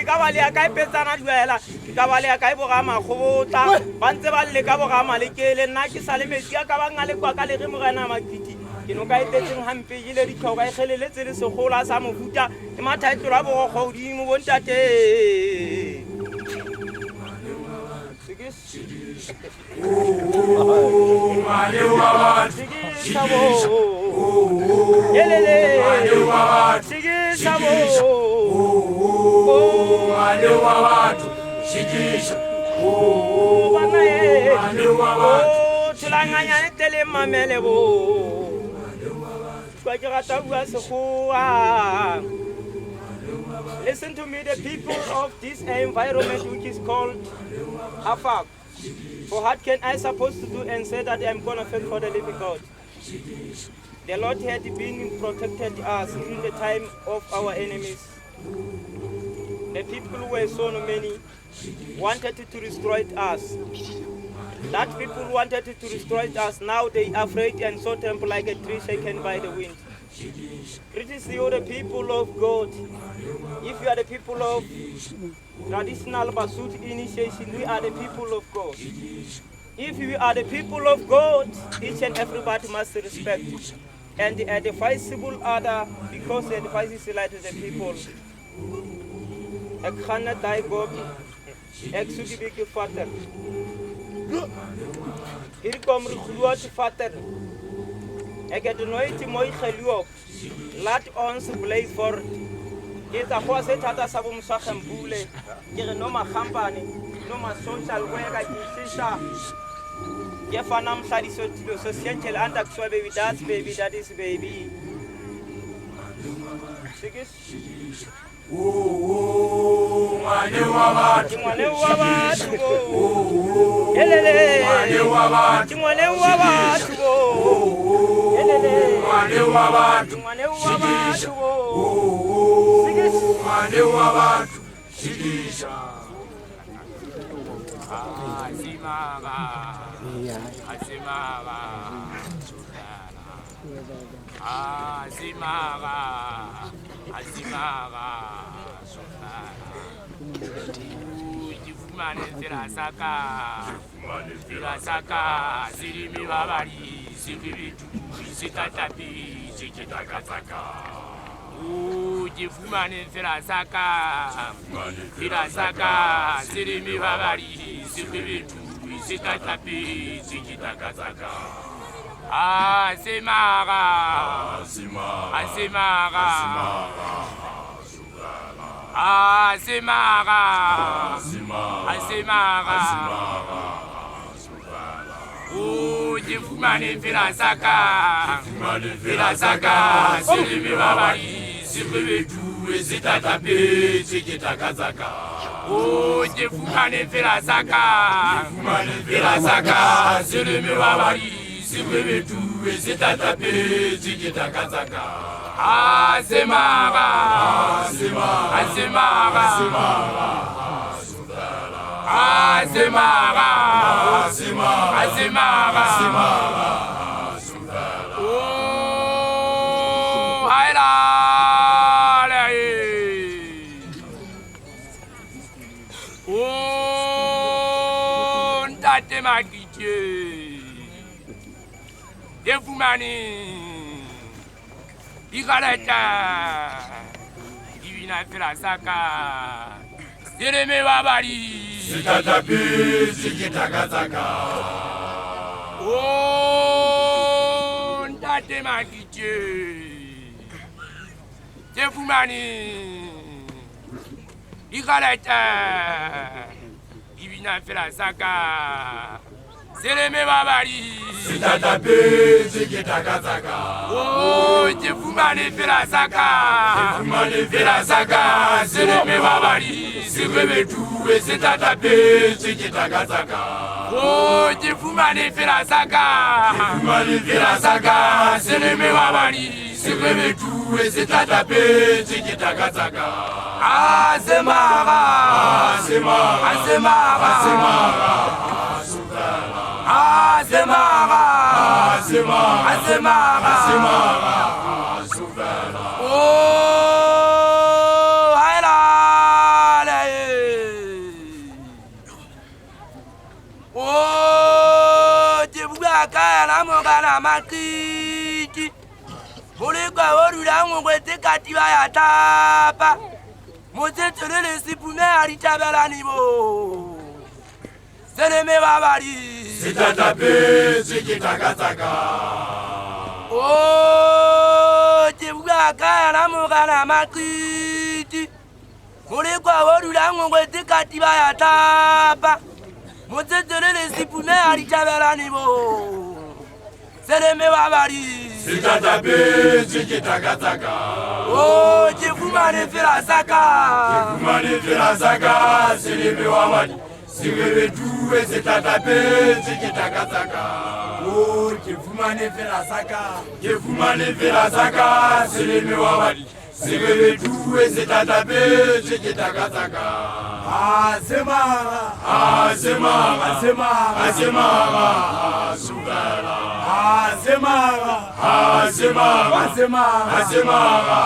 ka ba le ya kae petsana duela ka ba le ya kae boga magobotla ba ntse ba le ka boga malekele nna ke sa le metsi a ka ba ngale kwa ka le re mogana makiti ke no ka etetseng hampe ile ditlhoka e geleletse le segola sa mofuta e mathaitlo a bogo godimo bontate tulanganyane tele mamele bo kwa ke rata bua sekgowa. Listen to me, the people of this environment which is called Afak. For what can I supposed to do and say that I'm going to fight for the living God? The Lord had been protected us during the time of our enemies. The people who were so many wanted to destroy us. That people wanted to destroy us. Now they are afraid and so tremble like a tree shaken by the wind. Greetings to you, the people of God. If you are the people of traditional Basut initiation, we are the people of God. If we are the people of God, each and everybody must respect and advisable other because the advice is light to the people. Ek gaan net daai gobi. Ek soek die bietjie vatter. Hier kom groot vatter. Ek het nooit mooi geloop. Laat ons bly voor. Dit a go se thata sa bomswa gembule. Ke re no magambane, no ma social worker ke shisha. Ke fana mhladiso tilo social under kuswa baby that is baby. Sikis. Mwane wa batho. Elele. Mwane wa batho. Mwane wa batho. Elele. Mwane wa batho. Mwane wa batho. Sikis. Mwane wa batho. Sikisha. Asimaga. Asimaga. Asimaga. Asimaga. Ujifumane Firasaka, Sirimi Babari, Sibitu, Sitatapi, Sikitakataka. Ujifumane Firasaka, Sirimi Babari, Sibitu, Sitatapi, Sikitakataka. Asimaga, Asimaga. Asimaga, Asimaga, Ujifumane Firasaka, Sirimi Babari, Sibitu, Sitatapi, Sikitakataka. Ujifumane Firasaka, Sirimi Babari, Sibitu, Sitatapi, Sikitakataka. Asimaga, Asimaga, Asimaga, Asimaga, oh, haila, oh, ntate makitye, defumani. Ikaleta Divina Firasaka Sirimi Babari Sitatapi Sikitakataka. Oh, ntate makitye Defumani Ikaleta Divina Firasaka Sirimi Babari Sitatapi Sikitakataka. Oh, Jefumane Firasaka, Sirimi Babari, Sibitu, Sitatapi, Sikitakataka. Oh, Jefumane Firasaka, Sirimi Babari, Sibitu, Sitatapi, Sikitakataka. Asimaga, Asimaga, Asimaga, Asimaga, Asimaga, Asimaga, Asimaga, Oh, haila. Oh, jibuga kaya mongana makiki. Mulika orula ngwete katiba ya tapa. Motetele le sipume alitabela nibo. Seleme babali. Sitatape sikitakataka. Oh, jibuga kaya mongana makiki. Mulika orula ngwete katiba ya tapa. Motetele le sipume alitabela nibo. Seleme babali. Sitatape sikitakataka. Oh, jifumane firazaka. Jifumane firazaka. Seleme babali. Siwebe tuwe sitatape sikitakataka. Oh, jifumane firazaka. Jifumane firazaka. Seleme babali. Siwebe tuwe sitatape sikitakataka. Azemara. Azemara. Azemara. Azemara. Azuvela. Azemara. Azemara. Azemara. Azemara.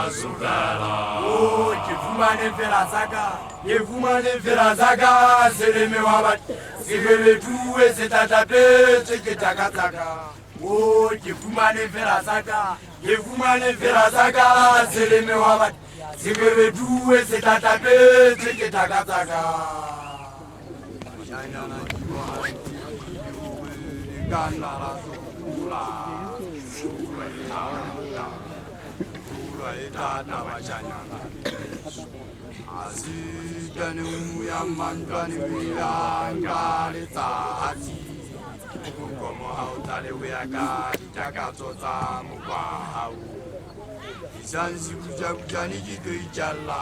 Azuvela. Oh, jifumane firazaka. Jifumane firazaka. Seleme babali. Siwebe tuwe sitatape sikitakataka. Oh, jifumane firazaka. Jifumane firazaka. Seleme babali. Siwebe tuwe sitatape sikitakataka. Isansi kuja kuja nikikoichala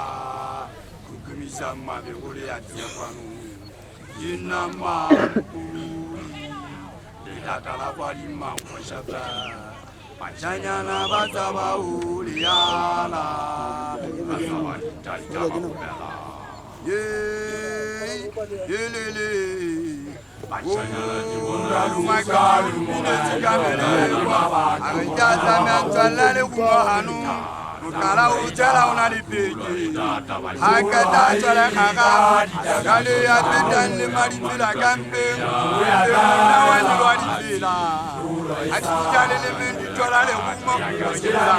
kukumisa mabe kule atiakwanu jina mapuri litatala kwa lima mkwashata machanya na bataba uliala basaba litatala kumela yelele Machanya na jibona lumakalu minetikamele ajaza mentwalale kumahanu mukala ujala unalipeke hakata chale khaga kale yatedanle malipila kampe na wani walipila atijale le mendi tolale kumo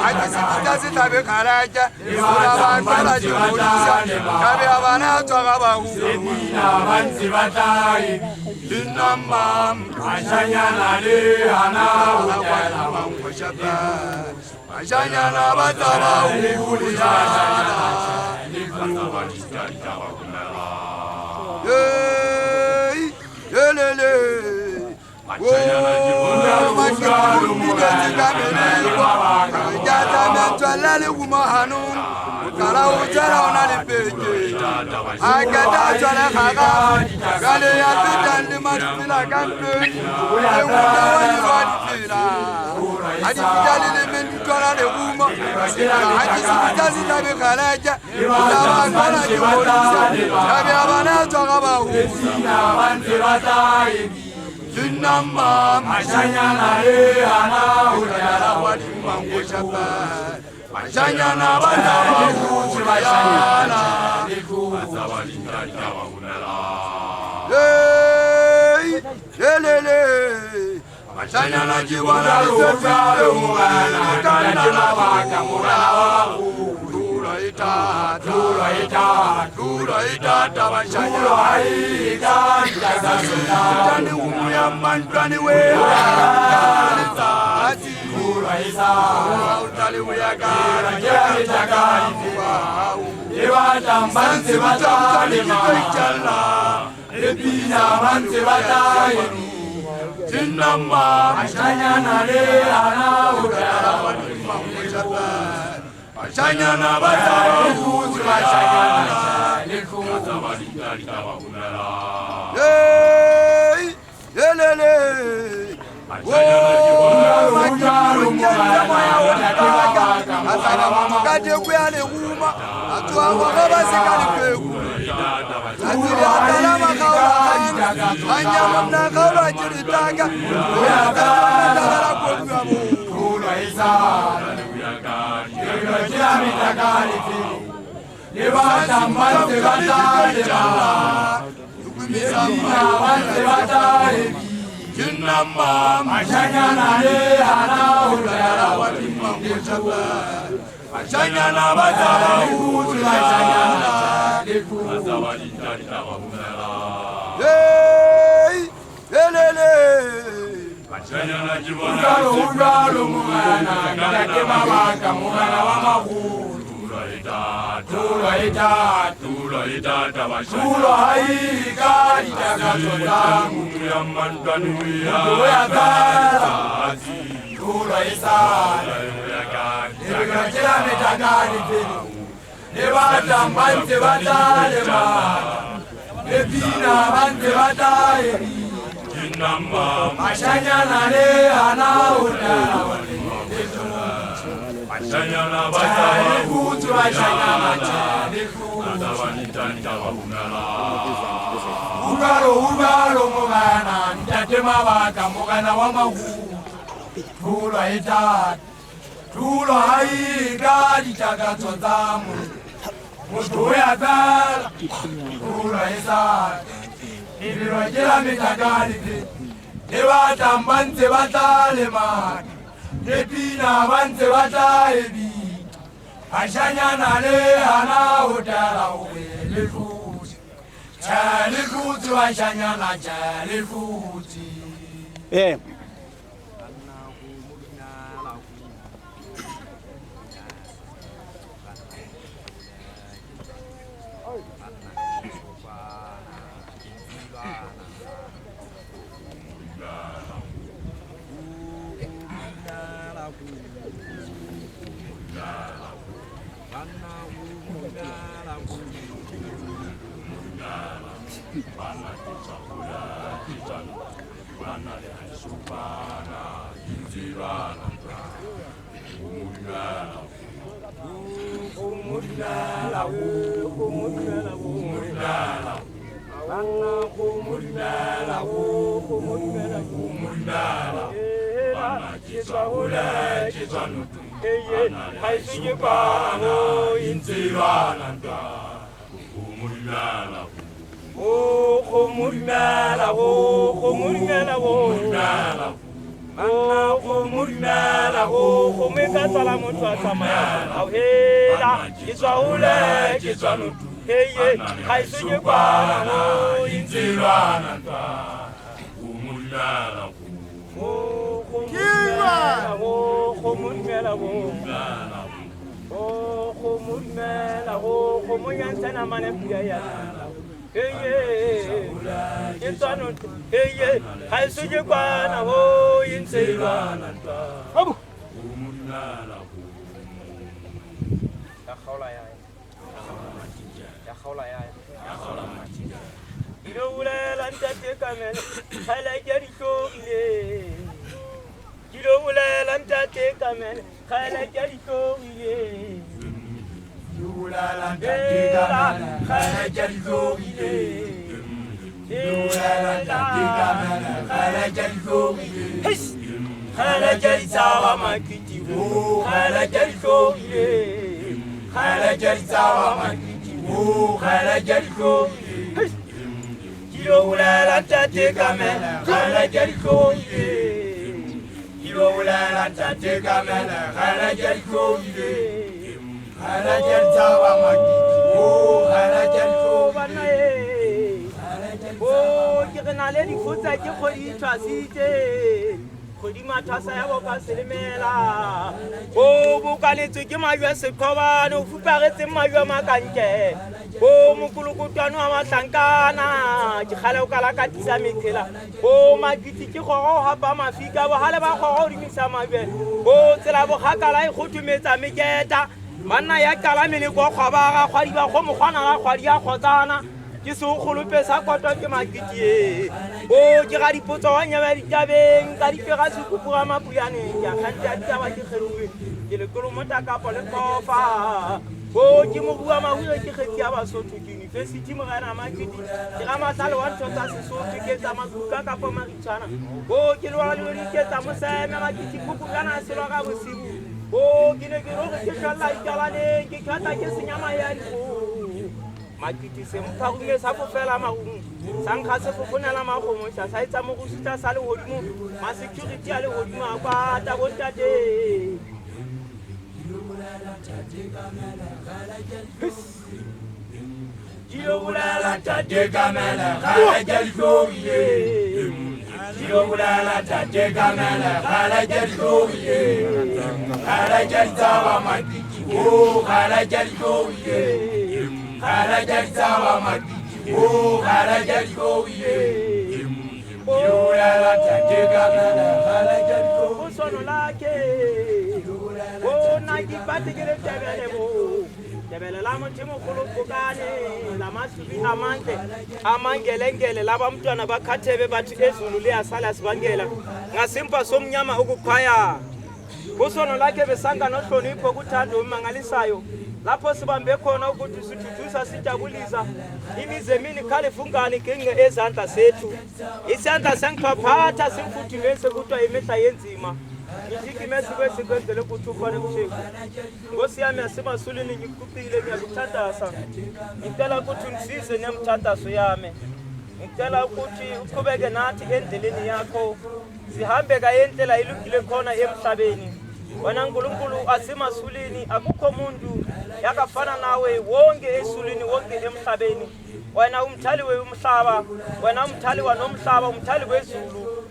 atisi tabe khalaja abantwana jibolisa kabe abana twaga bahu banzi batai dinamam Machanya le hana ujala mangwashaba machanya na bataba uliala yelele Machanya na jibona machikalu minetikamelewa jaza mentwalale kumahanu mukala ujala unalipeke akata chale khaga kale yatedanle malipila kampe enguna wani walipila atijale le mendi tolale kuma atisi tabe khalaja abantwana jibolisa kabe abana twaga bahu banzi batai Jinama Machanya le hana ujala wali mangwashaba machanya na bataba uliala yelele machanya na jiwana Ujale umana Kanya baka murala Dura itata machanya Tani umuya mantani we Utali uyagara Banzi batai Ebina banzi batai Jinama Machanya le hana ujala Machanya na bataba yelele Kade kuyale kuma atwa baba sikali peku atili atalama kawa anya mna kawa jiritaka ya kala kwa kwa Libera mitakali fili. Libata mbanze batalema. Libina banze batalebi. Kinama Mashanyana le ana udara watima kuchapa. Mashanyana batala utu mashanyana leku. Hey, elele. Ugalo ugalo mwana ndake mabaka mwana wa makuru. Tulo haika itakachotamu. Tulo ya gara. Tulo isala. Libikachela mitakali fili. Libata mbanze batalema. Libina banze batalebi. Mashanyana le ana udara Mashanyana chale kutu mashanyana chale kutu. Ugalo mwana ndate mabaka mwana wa mahuru. Tulo itatu. Tulo haika litakachotsamu. Mutu uyazala. Tulo isala. Libirojela mitakali fili. Libata mbanze batalema. Libina banze batalebi. Mashanyana le ana udala uwe lefuti. Chale futi mashanyana chale futi. ke se o kgolope sa kotwa ke makiti o ke ga dipotso wa nya ba ditabeng ka dipega se kupura mapuyaneng ya khantya ditaba ke kgeruwe ke le kolomota ka pole kofa o ke mo bua mahuye ke kgetsi ya Basotho ke university mo gana makiti ke ga masale wa ntotsa Sesotho ke tsa makuka ka po maritshwana o ke le wa le di ke tsa mo seme makiti kupukana se lo ga bosibu Oh, gine ke roge ke kala ikalane ke kata ke senyama ya di. Makiti se mpharume sa fofela maung. Sankha se fofonela magomo sa sa itsa mo go sita sa le hodimo. Ma security a le hodimo a kwa ta bontate. Jilo bulala tate kamela khala jaljoye. Jilo bulala tate kamela khala jaljoye. Khala jaltawa makiti o khala jaljoye. Khala jaltawa makiti o khala jaljoye. Jilo bulala tate kamela khala jaljoye. Sono lake. Oh, na kipate kile tabele bo. Tabele la mtimo kulukugane la masibi amangelengele laba mntwana bakhathebe bathi ezulu liyasala sibangela ngasimpa somnyama ukukhaya kusono lakhe besanga nohlonipho kuthando umangalisayo lapho sibambe khona ukuthi sithuthusa sijabulisa imizemini khale fungani genge ezandla sethu isandla sengiphatha simfuthi bese kuthiwa imehla yenzima Ngithi mesi kwesikwenzele ukuthi ufane kusheku. Nkosi yami yasemasulini ngikuqile ngiyakuthandasa. Ngicela ukuthi ungisize nemthandazo yami. Ngicela ukuthi uqhubeke nathi endleleni yakho. Sihambe kayendlela ilungile khona emhlabeni. Wena uNkulunkulu asemasulini akukho umuntu yakafana nawe wonke esulini wonke emhlabeni. Wena umthali womhlaba, wena umthali wanomhlaba, umthali wezulu.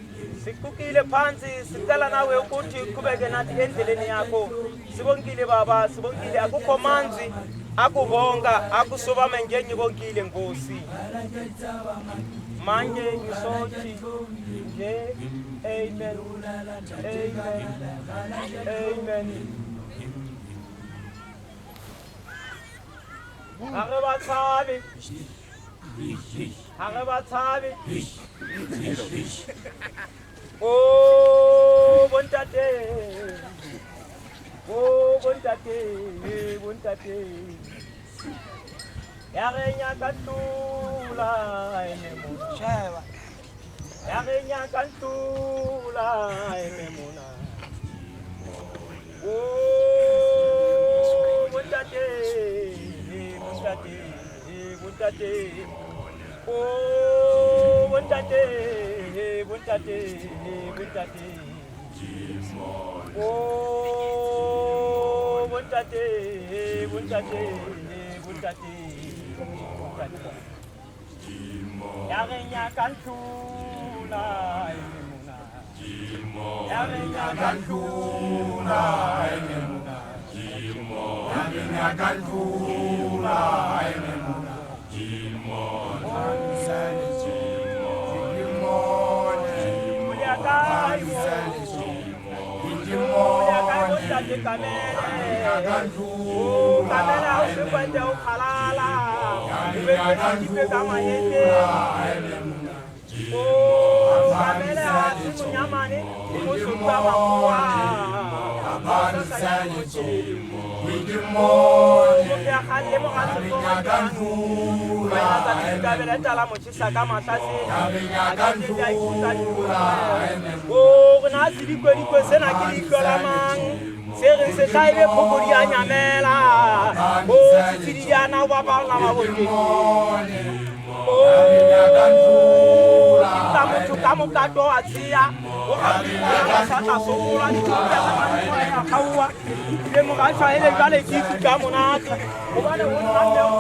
Sikukile phansi sicela nawe ukuthi uqhubeke nathi endleleni yakho sibongile baba sibongile akukho manzi akubonga akusubame ngenye bonkile Nkosi manje ngisothi nje amen amen amen Hare Oh, bontate. Oh, bontate, bontate. Yarenya kantula ememuna. Sheba. Yarenya kantula ememuna. Oh, bontate, bontate, bontate. Oh, bontate. Buntate, buntate. Oh, buntate, buntate, buntate. Yarenya kantula emuna. Yarenya kantula emuna. Yarenya kantula emuna. Kamera usipende ukhalala ubekwe kama yende kamera asimunyamani umusuka makuwa Sering setai pokok dia nyamela, oh sisi dia na wabal na wabodi. Oh, kamu kado asia, oh kamu sata sokola ni kita sama ya kawa. Dia mengasah ele balik itu kamu nanti. Bukan orang yang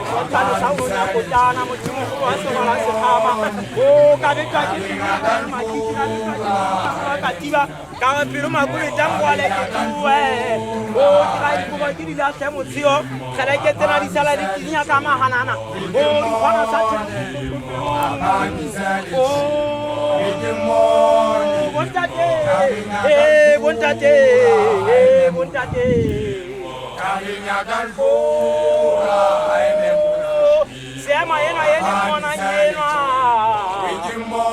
Kalau tahu nak kota nama cuma kuasa malas sama. Oh, kadang mati katiba. Kalau film aku jam wale itu oh, kita itu bagi dia temu sio. Kalau kita nanti salah di sini sama hanana. Oh, mana saja. Oh, bontate. Bontate. Bontate. Kalinya galpo. Sema yena mwana yena.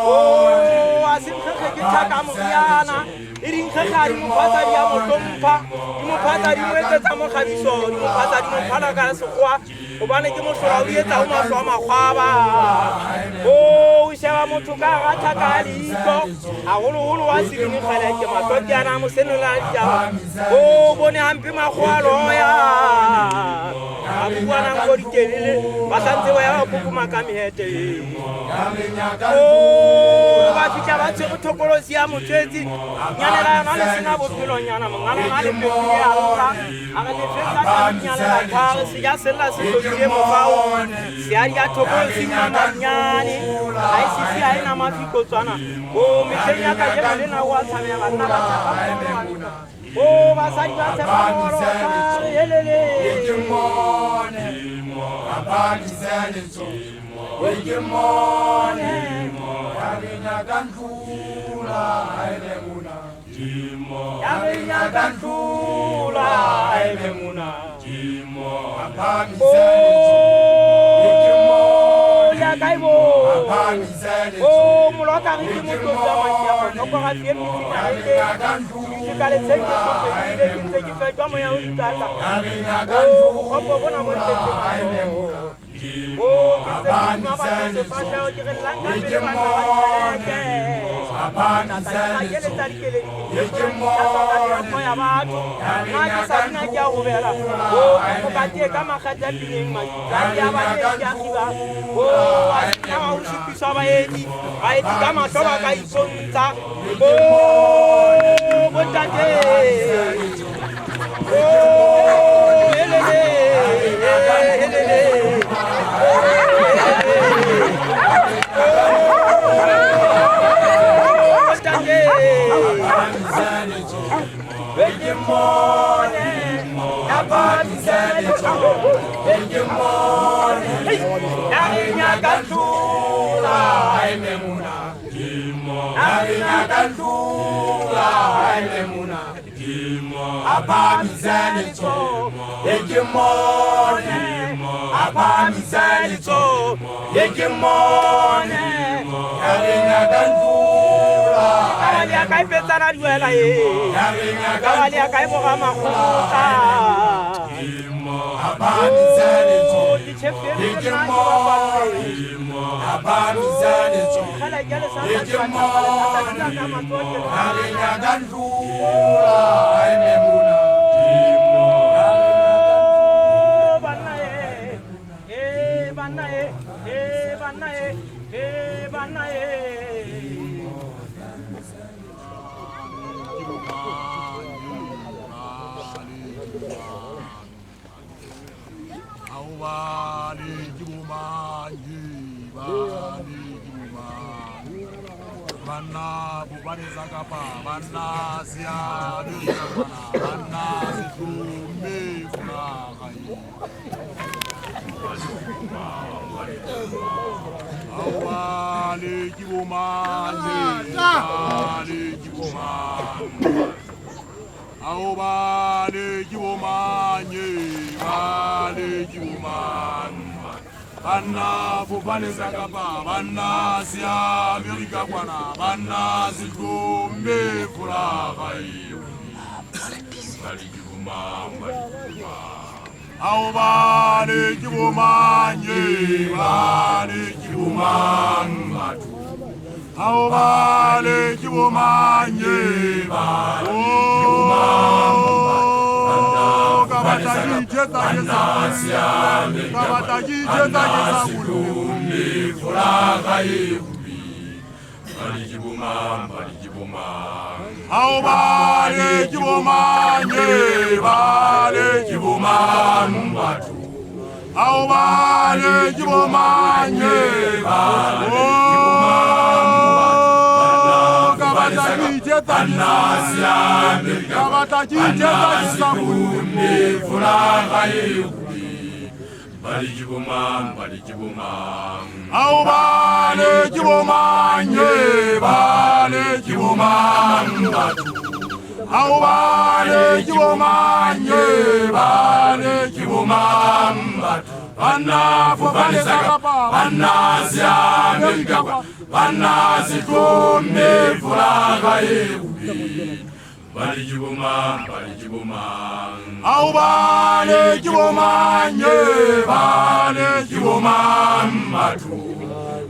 Oh, asimkhekhe kitaka muyana. Irinkhekha rimuphatha dia motompa, rimuphatha rimwetsetsa mokgabiso, rimuphatha rimuphala ka sekgwa. Hobane ke mohlora o etsa o mahlo a makgwaba. Oh, sheba motho ka ratha ka leihlo haholo-holo wa sebini kgale ke matloteana mo senola ditaba o bone hampe makgwaloya a buanang ko dikelele ba santse ba ya ba pupuma ka mehete ba fihla ba tshwere thokolosi ya motswetsi nyanela yona le sena bophelonyana mongana ga le pepile ya rola a re lefetsa ka nyanela thare se ja sella se tlodile mofao se a dia thokolosi nyamanyane ga e sisi a ena mafikotswana o metlheng ya ka jeno le nao a tshamea banna ba tshepa o basadi ba tshepa moro thare helele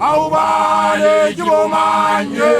Aubale Jumanye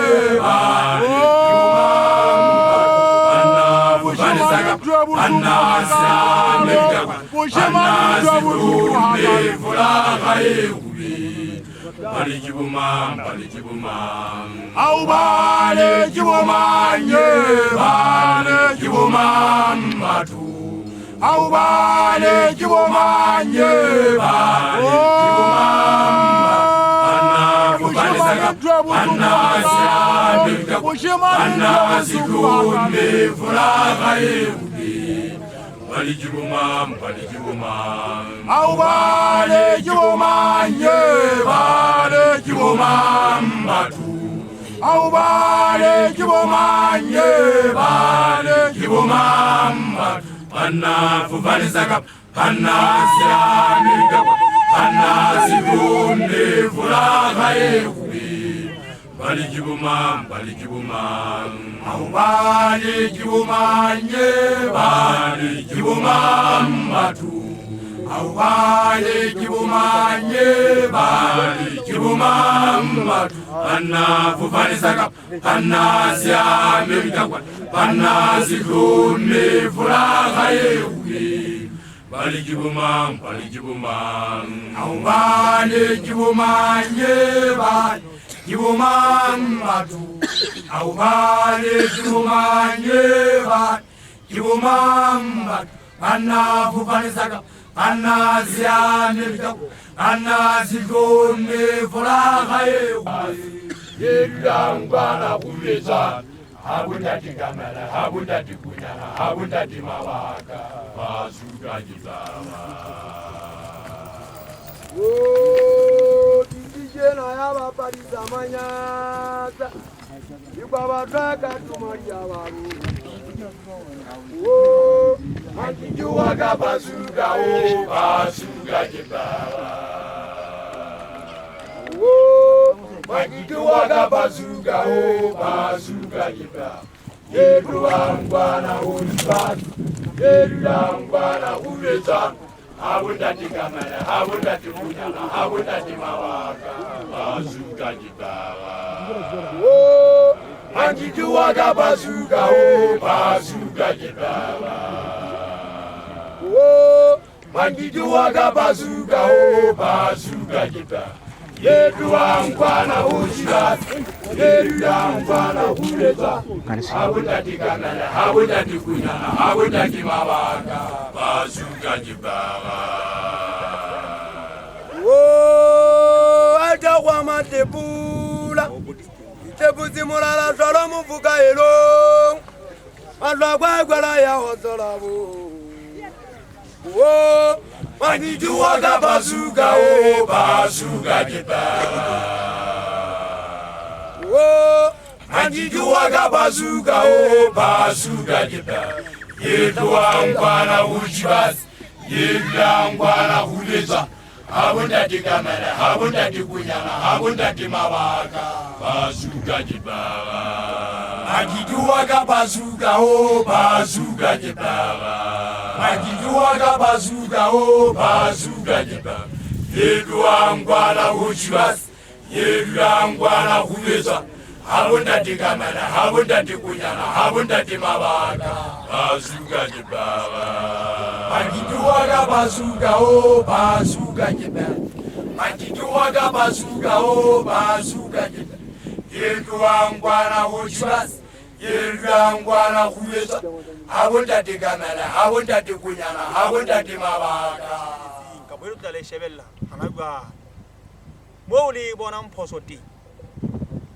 Moli bonam posoti.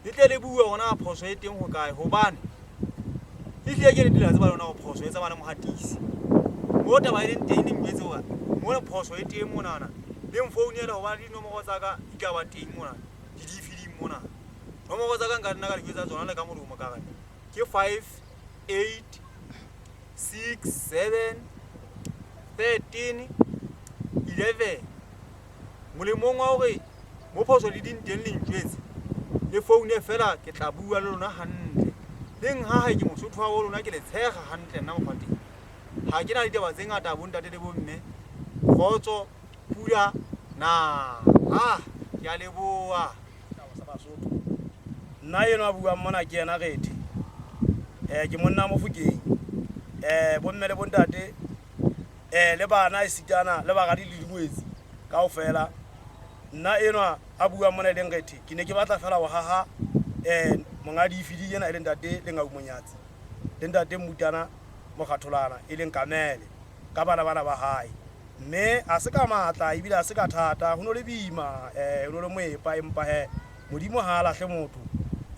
Little boo on our posating who guy Hoban. If you get it as well on our post, it's one of Hatis. What am I intending with one? One post with him, Monana. Then phone yet or one no more saga, Gawati Mona. Did you feed him Mona? No more Zagan got another user on the Kamaru Magaran. Q 5, 8, 6, 7, 13, 11. Mulimonga. Moposo didn't tell him the phone fella get a boo alone a hand. Then I should travel like a hair hand and now party. Hagina was saying at a wounded woman. Photo, Pura, na, Yaleboa, nna eno a buang mona ke ena Gethe ke monna Mofokeng bomme le bontate le bana e sitana le bagadi le dingwetsi kaofela nna eno a buang mona le Gethe ke ne ke batla fela wa haha mongadi ifidi ena le ntate le Ngau Monyatsi le ntate Mutana Mokgatholana e leng Kamele ka bana ba hae mme a se ka matla ebile a se ka thata ho no le bima ho no le moepa empa modimo ha lahle motho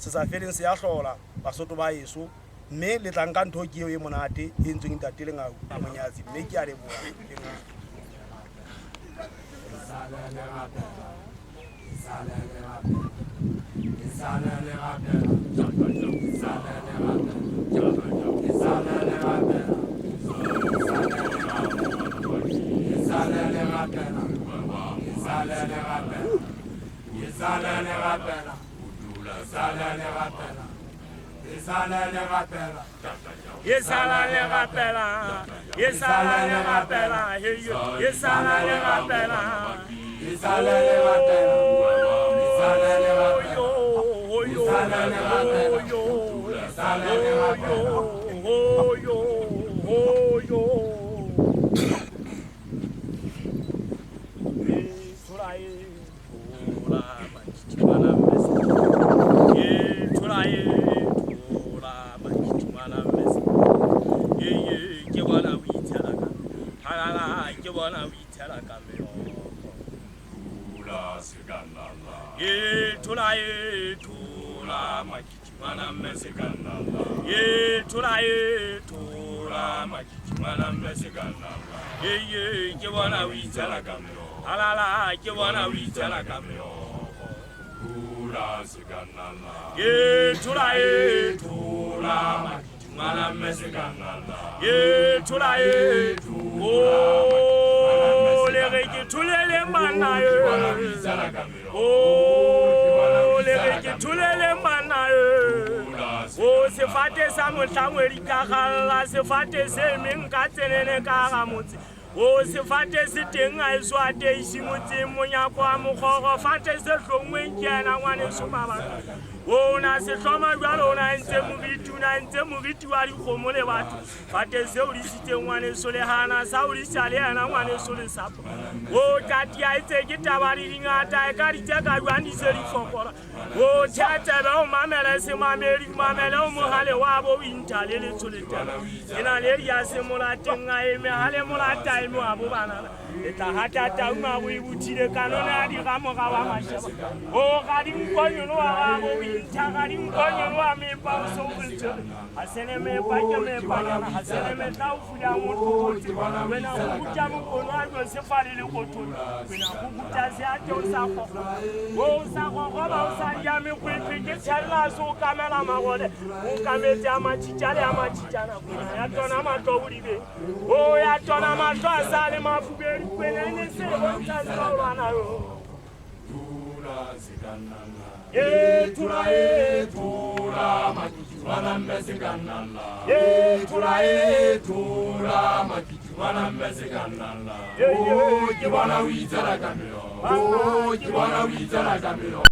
se sa feleng se ya hlola Basotho ba yeso mme le tla nka ntho ke eo e monate e ntsweng ntate le Ngau Monyatsi mme ke a leboha sefate sa mohlangwedi ka galla sefate se meng ka tsenene ka ga motse o sefate se teng a eso a teishi motseng monyako wa mokgoro fate se hlongweng ke yena ngwaneso mabaka o na se hloma jwalo o na ntse moriti wa dikgomo le batho fate se o disitseng ngwaneso le hana sa o disa le yena ngwaneso le sapo o tati a itse ke taba di ngata e ka di tse ka jwang di se di fokola o tshetsebe o mamele o mohale wa bo intale le tsoletela e na le ya se molateng a eme hale molata eme wa bo banana e tla hata tauma bo e butile kanone a di gamoga wa mashaba o ga di nkonyolo wa bo inta ga di nkonyolo wa mepa o so butse a sene mepa ke mepa ha sene me tla o fuya motho wena o butja mo kono a go se fale le kotho wena o butja se a tlo sa go o sa go ba o sa ya me go ipike tshalla so kamela magole o kametse a matshitjale a matshitjana ya tona matlo o dibe o ya tona matlo a sa le mafubedi kwena ne se bontsha tsawana yo tura makiti wana mbesekanala tura makiti wana mbesekanala o ke bona o itsara kamelo